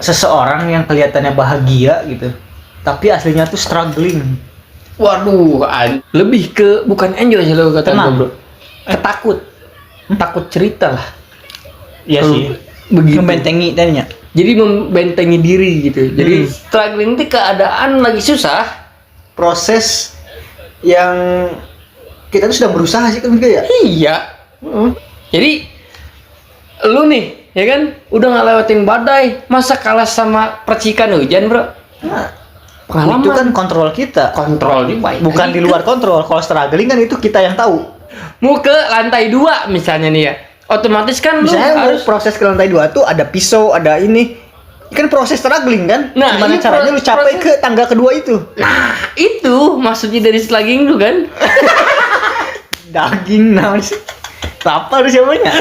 seseorang yang kelihatannya bahagia gitu, tapi aslinya tuh struggling. Waduh, lebih ke bukan enjoy sih lo kata Tenang. bro. Takut, takut cerita lah. Iya Kalau sih. begitu. Membentengi tadinya. Jadi membentengi diri gitu. Jadi struggling itu keadaan lagi susah. Proses yang kita tuh sedang berusaha sih kan gitu ya. Iya. Jadi lu nih, ya kan, udah ngelewatin badai, masa kalah sama percikan hujan bro? Nah, Pengalaman. itu kan kontrol kita. Kontrol nih baik. Bukan di luar kontrol. Kalau struggling kan itu kita yang tahu. Mau ke lantai 2 misalnya nih ya, otomatis kan lu Misalnya mau harus proses ke lantai 2 tuh ada pisau, ada ini. Kan proses struggling kan? Nah, Gimana ini caranya lu capai proses- ke tangga kedua itu? Nah, itu maksudnya dari slugging lu kan? Daging naon sih? Apa lu siapanya?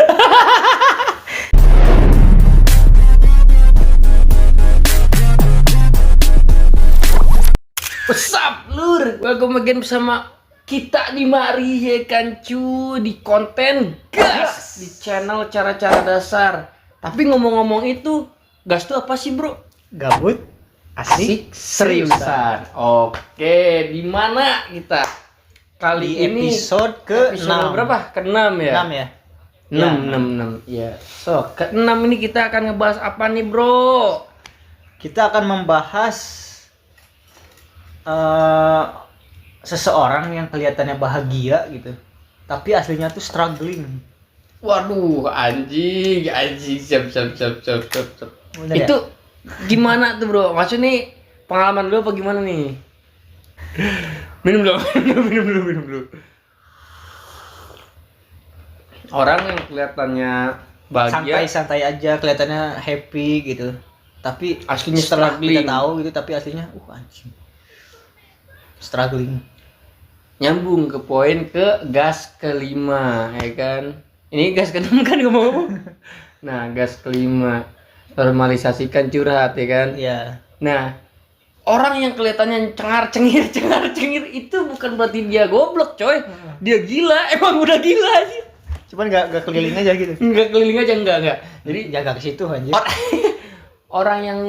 What's up, lur? Welcome again bersama kita di mari ya kan cu, di konten gas di channel cara-cara dasar. Tapi ngomong-ngomong itu, gas tuh apa sih, bro? Gabut, asik, seriusan. Oke, di mana kita? Kali Di ini episode episode ke-6. berapa? Ke-6 ya? 6 ya? 6. Ya. So, ke-6 ini kita akan ngebahas apa nih, bro? Kita akan membahas seseorang yang kelihatannya bahagia gitu, tapi aslinya tuh struggling. Waduh, anjing, siap. Bener Itu ya? gimana tuh, bro? Maksudnya nih, pengalaman lu apa gimana nih? Minum dulu. Orang yang kelihatannya bahagia, Santai-santai aja, kelihatannya happy gitu. Tapi aslinya setelah struggling. kita tahu gitu, tapi aslinya anjing. Struggling. Nyambung ke poin ke gas kelima, ya kan? Ini gas keenam kan ngomong-ngomong. Nah, gas kelima, normalisasikan curhat, ya kan? Iya. Nah, orang yang kelihatannya cengar-cengir itu bukan berarti dia goblok, coy. Dia gila, emang udah gila sih. Cuman gak keliling aja gitu. Enggak keliling aja, enggak. Jadi Jaga ke situ anjir. orang yang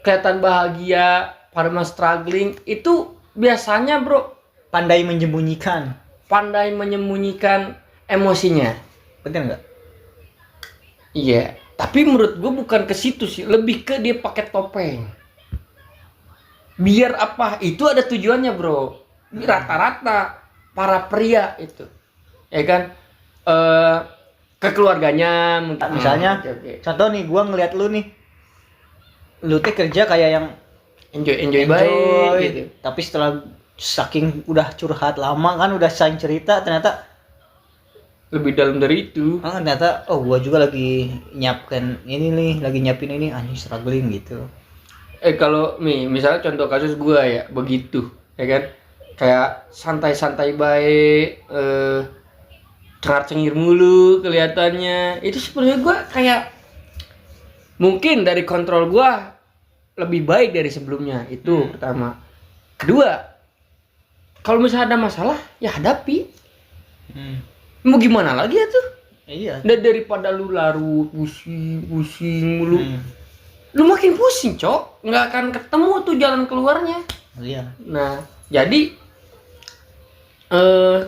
kelihatan bahagia, pada struggling itu biasanya, bro, Pandai menyembunyikan. pandai menyembunyikan emosinya. Bener nggak? Iya, tapi menurut gue bukan ke situ sih, lebih ke dia pakai topeng. Biar apa? Itu ada tujuannya, bro. Rata-rata para pria itu, ya kan, ke keluarganya mungkin. Misalnya, Oke. contoh nih, gua ngeliat lu nih, lu teh kerja kayak yang enjoy baik gitu. Tapi setelah saking udah curhat lama kan, udah saling cerita, ternyata Lebih dalam dari itu. gua juga lagi nyiapin ini, anjing struggling gitu. Kalau misalnya contoh kasus gua ya begitu, ya kan, kayak santai-santai baik, cengar-cengir mulu kelihatannya. Itu sebenarnya gua kayak mungkin dari kontrol gua lebih baik dari sebelumnya. Itu pertama. Kedua, kalau misalnya ada masalah ya hadapi. Mau gimana lagi ya tuh? Iya. Daripada lu larut pusing mulu. Lu makin pusing, cok. Nggak akan ketemu tuh jalan keluarnya. Iya. Nah, jadi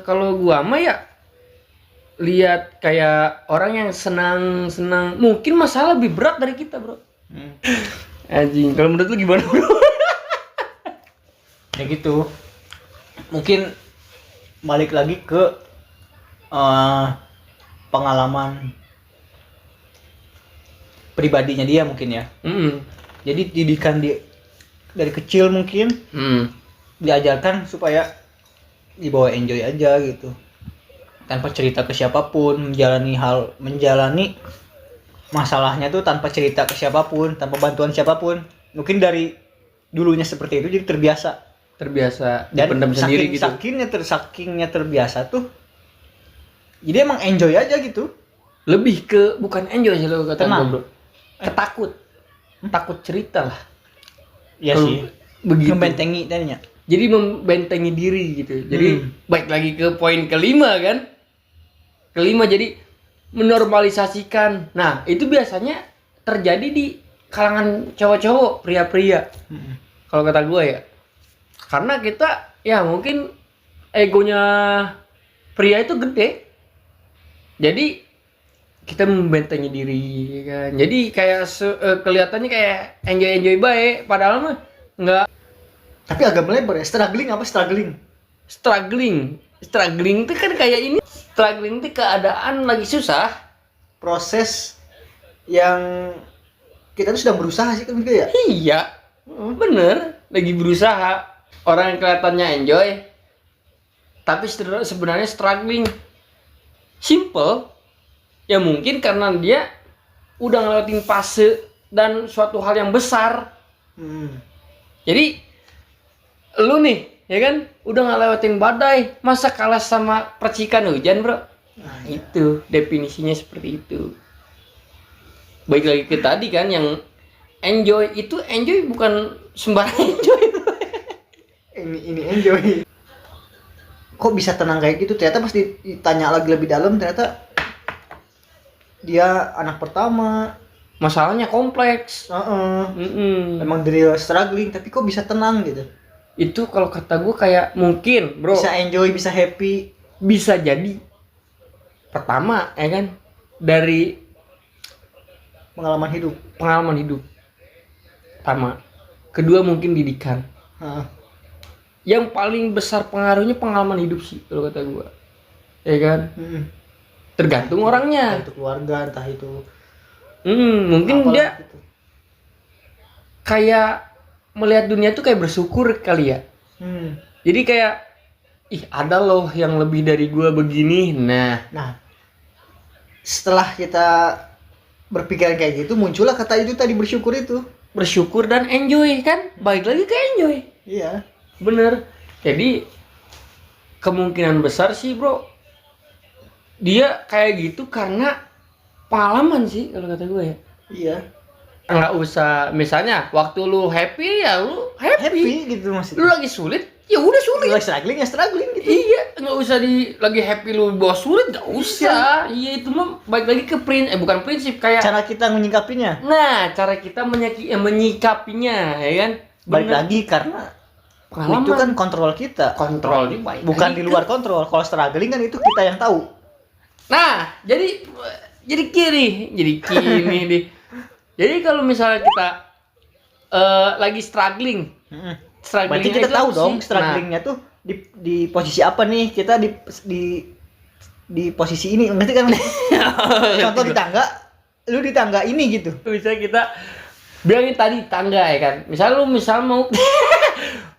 kalau gua mah ya lihat kayak orang yang senang, mungkin masalah lebih berat dari kita, bro. Anjing, kalau menurut lu gimana, bro? Ya gitu. Mungkin balik lagi ke pengalaman pribadinya dia mungkin ya. Jadi didikan dari kecil mungkin diajarkan supaya dibawa enjoy aja gitu, tanpa cerita ke siapapun, menjalani masalahnya tuh tanpa cerita ke siapapun, tanpa bantuan siapapun. Mungkin dari dulunya seperti itu, jadi terbiasa dan dipendam sendiri gitu. sakingnya terbiasa tuh, jadi emang enjoy aja gitu. Lebih ke bukan enjoy sih lo kata Tenang. gua, bro. Takut cerita lah. Iya Kalau sih. begitu. Membentengi tadinya. Jadi membentengi diri gitu. Jadi baik lagi ke poin kelima kan. Kelima, jadi menormalisasikan. Nah, itu biasanya terjadi di kalangan cowok-cowok, pria-pria. Kalau kata gue ya. Karena kita ya mungkin egonya pria itu gede. Jadi kita membentengi diri kan. Jadi kayak kelihatannya kayak enjoy baik, padahal mah enggak. Tapi agak melebar ya. Struggling. Struggling itu kan kayak ini. Struggling itu keadaan lagi susah. Proses yang kita tuh sedang berusaha sih kan gitu ya. Iya, bener. Lagi berusaha. Orang yang kelihatannya enjoy, tapi sebenarnya struggling. Simple. Ya mungkin karena dia udah ngelewatin fase dan suatu hal yang besar. Jadi lu nih, ya kan, udah ngelewatin badai, masa kalah sama percikan hujan, bro? Nah, itu definisinya seperti itu. Baik lagi ke tadi kan, yang enjoy bukan sembarang enjoy. Ini enjoy. Kok bisa tenang kayak gitu? Ternyata pas ditanya lagi lebih dalam, ternyata dia anak pertama, masalahnya kompleks. Memang dari struggling, tapi kok bisa tenang gitu? Itu kalau kata gue kayak mungkin, bro, bisa enjoy, bisa happy. Bisa jadi pertama, ya kan, dari pengalaman hidup. Pertama. Kedua mungkin didikan. Yang paling besar pengaruhnya pengalaman hidup sih kalau kata gue, ya kan. Tergantung orangnya. Entah itu keluarga, entah itu mungkin dia gitu. Kayak melihat dunia tuh kayak bersyukur kali ya. Jadi kayak ada loh yang lebih dari gua begini. Nah, setelah kita berpikiran kayak gitu, muncullah kata itu tadi, bersyukur itu. Bersyukur dan enjoy kan? Balik lagi ke enjoy. Iya. Bener. Jadi kemungkinan besar sih, bro, dia kayak gitu karena pengalaman sih kalau kata gue ya. Iya. Nggak usah, misalnya waktu lu happy ya lu happy gitu maksudnya. Lu lagi sulit ya udah sulit. Lu lagi struggling gitu. Iya, nggak usah lagi happy lu bawa sulit, nggak usah. Iya, itu mah balik lagi ke bukan prinsip, kayak cara kita menyikapinya. Nah, cara kita menyikapinya, ya kan. Balik lagi karena pengalaman. Itu kan kontrol kita. Kontrol bukan di luar kontrol. Kalau struggling kan itu kita yang tahu. Nah, jadi kini deh. Jadi kalau misalnya kita lagi struggling, berarti kita tahu dong strugglingnya tuh di posisi apa nih, kita di posisi ini, ngerti kan? Contoh di tangga, lu di tangga ini gitu. Misalnya kita bilangin tadi tangga ya kan. Misal mau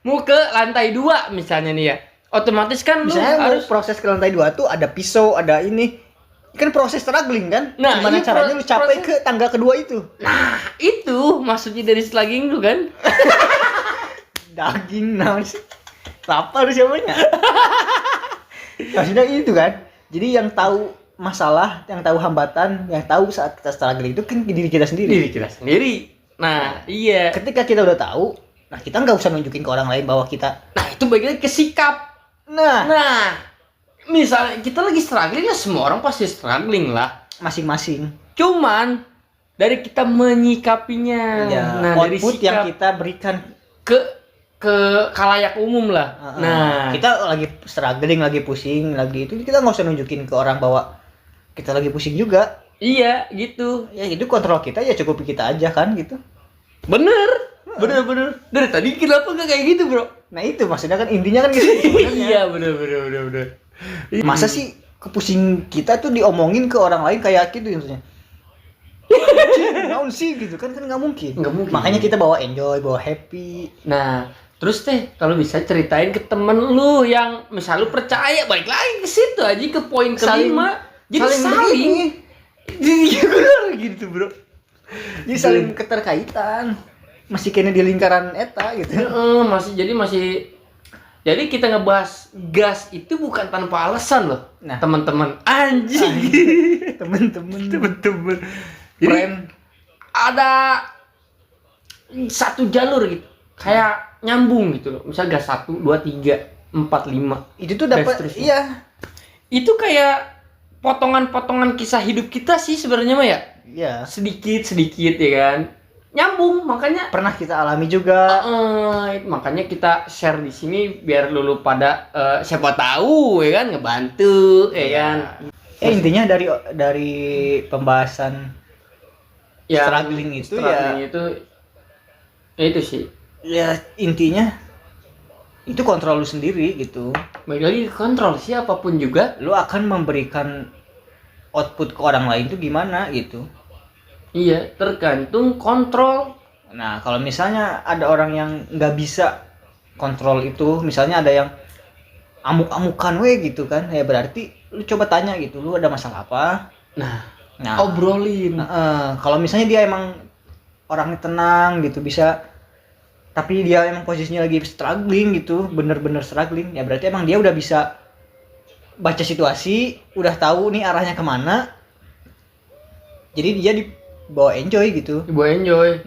mau ke lantai 2 misalnya nih ya. Otomatis kan misalnya lu harus proses ke lantai 2 tuh ada pisau, ada ini. Kan proses struggling kan? Nah, gimana caranya lu capai ke tangga kedua itu? Nah, itu maksudnya dari slugging lu kan? Daging sih. Lapar siapanya? Maksudnya itu kan. Jadi yang tahu masalah, yang tahu hambatan, yang tahu saat kita struggling itu kan diri kita sendiri. Nah, iya. Ketika kita udah tahu, kita nggak usah nunjukin ke orang lain bahwa kita. Nah, itu bagian ke sikap. Nah, misalnya kita lagi struggling ya, semua orang pasti struggling lah, masing-masing. Cuman dari kita menyikapinya, dari sikap yang kita berikan ke khalayak umum lah. Nah, kita lagi struggling, lagi pusing, lagi itu, kita nggak usah nunjukin ke orang bahwa kita lagi pusing juga. Iya, gitu. Ya itu kontrol kita, ya cukup kita aja kan gitu. Bener. Dari tadi kenapa nggak kayak gitu, bro? Nah itu maksudnya kan, intinya kan gitu. Iya, bener. Masa sih kepusing kita tuh diomongin ke orang lain kayak gitu maksudnya? Naon sih gitu kan nggak mungkin. Makanya kita bawa enjoy, bawa happy. Nah, terus kalau bisa ceritain ke temen lu yang misal lu percaya, balik lagi ke situ aja, ke poin kelima. Jadi saling gitu, bro. Jadi saling keterkaitan. Masih kena di lingkaran eta gitu. Jadi kita ngebahas gas itu bukan tanpa alasan loh. Nah, teman-teman. Anjing. Teman-teman. Jadi ada satu jalur gitu. Kayak nyambung gitu loh. Misal gas 1, 2, 3, 4, 5. Itu tuh dapat, iya. Itu kayak potongan-potongan kisah hidup kita sih sebenarnya mah ya. Iya. Sedikit ya kan. nyambung, makanya pernah kita alami juga. Makanya kita share di sini biar lu pada siapa tahu ya kan ngebantu ya kan. Intinya dari pembahasan Ya, struggling itu itu sih. Ya intinya itu kontrol lu sendiri gitu. Baik lagi kontrol siapapun juga, Lu akan memberikan output ke orang lain tuh gimana gitu. iya, tergantung kontrol. Nah, kalau misalnya ada orang yang nggak bisa kontrol itu, misalnya ada yang amuk-amukan gitu kan, ya berarti lu coba tanya gitu, lu ada masalah apa? Nah, Obrolin. Kalau misalnya dia emang orangnya tenang gitu, bisa, tapi dia emang posisinya lagi struggling gitu, bener-bener struggling, ya berarti emang dia udah bisa baca situasi, udah tahu nih arahnya kemana, jadi dia dibawa enjoy gitu.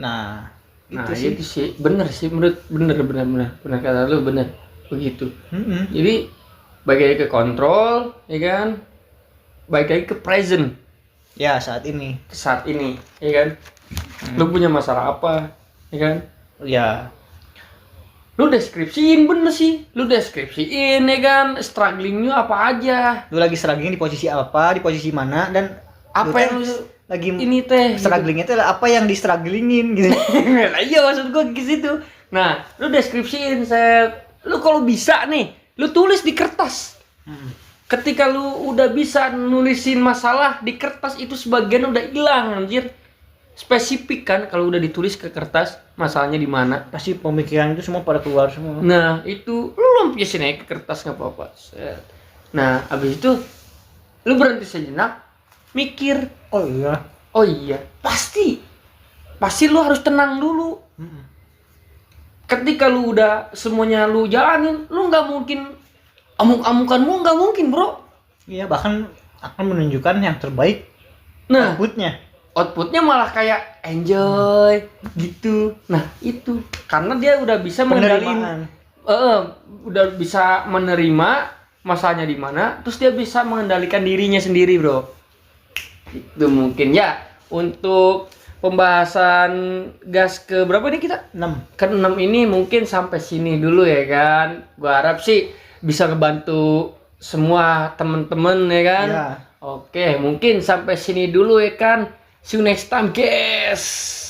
Nah Itu sih bener sih, menurut bener kata lu, bener begitu. Jadi baik lagi ke kontrol ya kan, baik lagi ke present ya saat ini ya kan. Lu punya masalah apa ya kan, ya lu deskripsiin, bener sih, lu deskripsiin ya kan, strugglingnya apa aja, lu lagi struggling di posisi apa, di posisi mana, dan apa yang lu lagi ini teh strugglingnya itu apa yang di strugglingin gitu. Nah, iya maksud gua ke situ. Nah, lu deskripsiin, lu kalau bisa nih, lu tulis di kertas. Ketika lu udah bisa nulisin masalah di kertas, itu sebagian udah hilang anjir. Spesifik kan kalau udah ditulis ke kertas masalahnya di mana. Pasti pemikiran itu semua pada keluar semua. Nah, itu lu lampiasin aja ke kertas nggak apa-apa. Nah, abis itu lu berhenti sejenak, mikir. Oh iya, pasti lu harus tenang dulu. Ketika lu udah semuanya lu jalanin, lu nggak mungkin amuk-amukanmu, nggak mungkin bro. Iya, bahkan akan menunjukkan yang terbaik. Nah, outputnya malah kayak enjoy gitu. Nah itu karena dia udah bisa mengendalikan, udah bisa menerima masalahnya di mana, terus dia bisa mengendalikan dirinya sendiri bro. Itu mungkin ya untuk pembahasan gas ke berapa nih kita? 6. Ke-6 ini mungkin sampai sini dulu ya kan. Gua harap sih bisa ngebantu semua temen-temen ya kan. Ya. Oke, mungkin sampai sini dulu ya kan. See you next time guys.